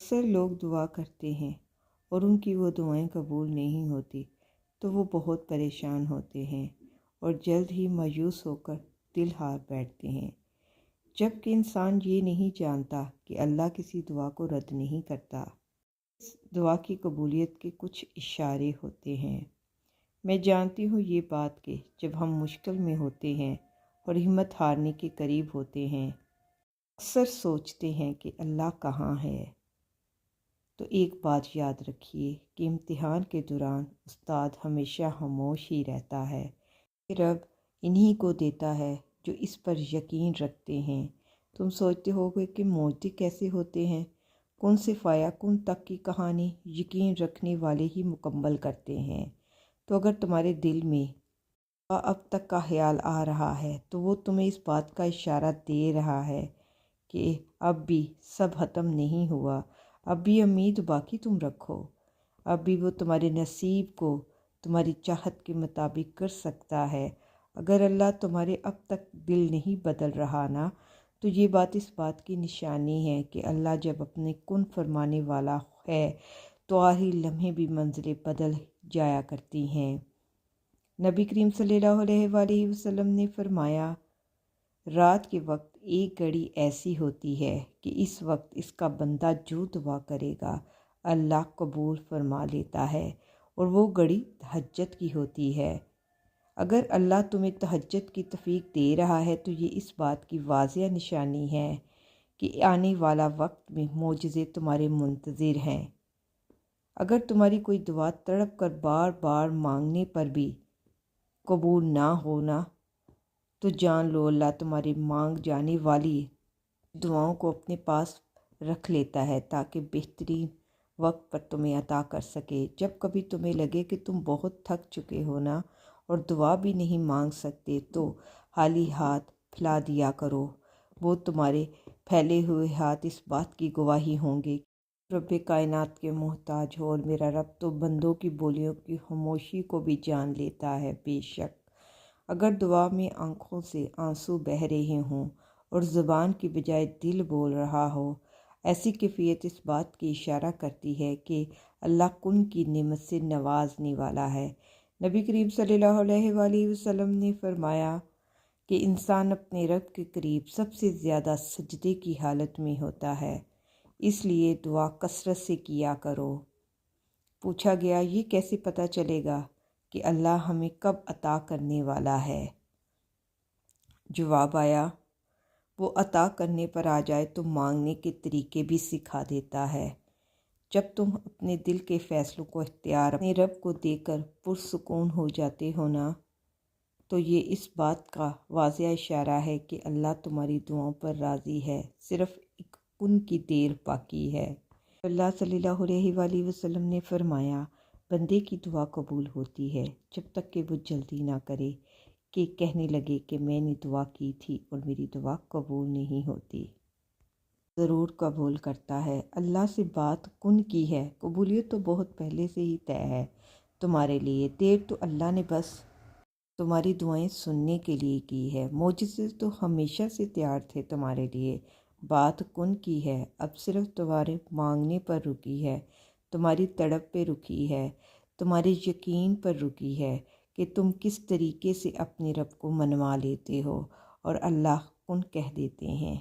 اکثر لوگ دعا کرتے ہیں اور ان کی وہ دعائیں قبول نہیں ہوتی تو وہ بہت پریشان ہوتے ہیں اور جلد ہی مایوس ہو کر دل ہار بیٹھتے ہیں، جبکہ انسان یہ نہیں جانتا کہ اللہ کسی دعا کو رد نہیں کرتا۔ اس دعا کی قبولیت کے کچھ اشارے ہوتے ہیں۔ میں جانتی ہوں یہ بات کہ جب ہم مشکل میں ہوتے ہیں اور ہمت ہارنے کے قریب ہوتے ہیں، اکثر سوچتے ہیں کہ اللہ کہاں ہے۔ تو ایک بات یاد رکھیے کہ امتحان کے دوران استاد ہمیشہ خاموش ہی رہتا ہے۔ رب انہی کو دیتا ہے جو اس پر یقین رکھتے ہیں۔ تم سوچتے ہوگے کہ معجزے کیسے ہوتے ہیں؟ کن سے فایا کن تک کی کہانی یقین رکھنے والے ہی مکمل کرتے ہیں۔ تو اگر تمہارے دل میں اب تک کا خیال آ رہا ہے تو وہ تمہیں اس بات کا اشارہ دے رہا ہے کہ اب بھی سب ختم نہیں ہوا، اب بھی امید باقی تم رکھو، اب بھی وہ تمہارے نصیب کو تمہاری چاہت کے مطابق کر سکتا ہے۔ اگر اللہ تمہارے اب تک دل نہیں بدل رہا نا، تو یہ بات اس بات کی نشانی ہے کہ اللہ جب اپنے کن فرمانے والا ہے تو آخری لمحے بھی منزلیں بدل جایا کرتی ہیں۔ نبی کریم صلی اللہ علیہ وآلہ وسلم نے فرمایا، رات کے وقت ایک گھڑی ایسی ہوتی ہے کہ اس وقت اس کا بندہ جو دعا کرے گا اللہ قبول فرما لیتا ہے، اور وہ گھڑی تہجد کی ہوتی ہے۔ اگر اللہ تمہیں تہجد کی توفیق دے رہا ہے تو یہ اس بات کی واضح نشانی ہے کہ آنے والا وقت میں معجزے تمہارے منتظر ہیں۔ اگر تمہاری کوئی دعا تڑپ کر بار بار مانگنے پر بھی قبول نہ ہونا، تو جان لو اللہ تمہاری مانگ جانے والی دعاؤں کو اپنے پاس رکھ لیتا ہے تاکہ بہترین وقت پر تمہیں عطا کر سکے۔ جب کبھی تمہیں لگے کہ تم بہت تھک چکے ہو نا اور دعا بھی نہیں مانگ سکتے، تو خالی ہاتھ پھیلا دیا کرو، وہ تمہارے پھیلے ہوئے ہاتھ اس بات کی گواہی ہوں گے کہ رب کائنات کے محتاج ہو، اور میرا رب تو بندوں کی بولیوں کی خاموشی کو بھی جان لیتا ہے۔ بے شک اگر دعا میں آنکھوں سے آنسو بہہ رہے ہوں اور زبان کی بجائے دل بول رہا ہو، ایسی کیفیت اس بات کی اشارہ کرتی ہے کہ اللہ کن کی نعمت سے نوازنے والا ہے۔ نبی کریم صلی اللہ علیہ وآلہ وسلم نے فرمایا کہ انسان اپنے رب کے قریب سب سے زیادہ سجدے کی حالت میں ہوتا ہے، اس لیے دعا کثرت سے کیا کرو۔ پوچھا گیا، یہ کیسے پتہ چلے گا کہ اللہ ہمیں کب عطا کرنے والا ہے؟ جواب آیا، وہ عطا کرنے پر آ جائے تو مانگنے کے طریقے بھی سکھا دیتا ہے۔ جب تم اپنے دل کے فیصلوں کو اختیار اپنے رب کو دے کر پرسکون ہو جاتے ہو نا، تو یہ اس بات کا واضح اشارہ ہے کہ اللہ تمہاری دعاؤں پر راضی ہے، صرف ایک کن کی دیر باقی ہے۔ اللہ صلی اللہ علیہ وآلہ وسلم نے فرمایا، بندے کی دعا قبول ہوتی ہے جب تک کہ وہ جلدی نہ کرے کہ کہنے لگے کہ میں نے دعا کی تھی اور میری دعا قبول نہیں ہوتی۔ ضرور قبول کرتا ہے۔ اللہ سے بات کن کی ہے، قبولیت تو بہت پہلے سے ہی طے ہے تمہارے لیے۔ دیر تو اللہ نے بس تمہاری دعائیں سننے کے لیے کی ہے، معجزے تو ہمیشہ سے تیار تھے تمہارے لیے۔ بات کن کی ہے، اب صرف تمہارے مانگنے پر رکی ہے، تمہاری تڑپ پہ رکی ہے، تمہارے یقین پر رکی ہے کہ تم کس طریقے سے اپنے رب کو منوا لیتے ہو، اور اللہ کن کہہ دیتے ہیں۔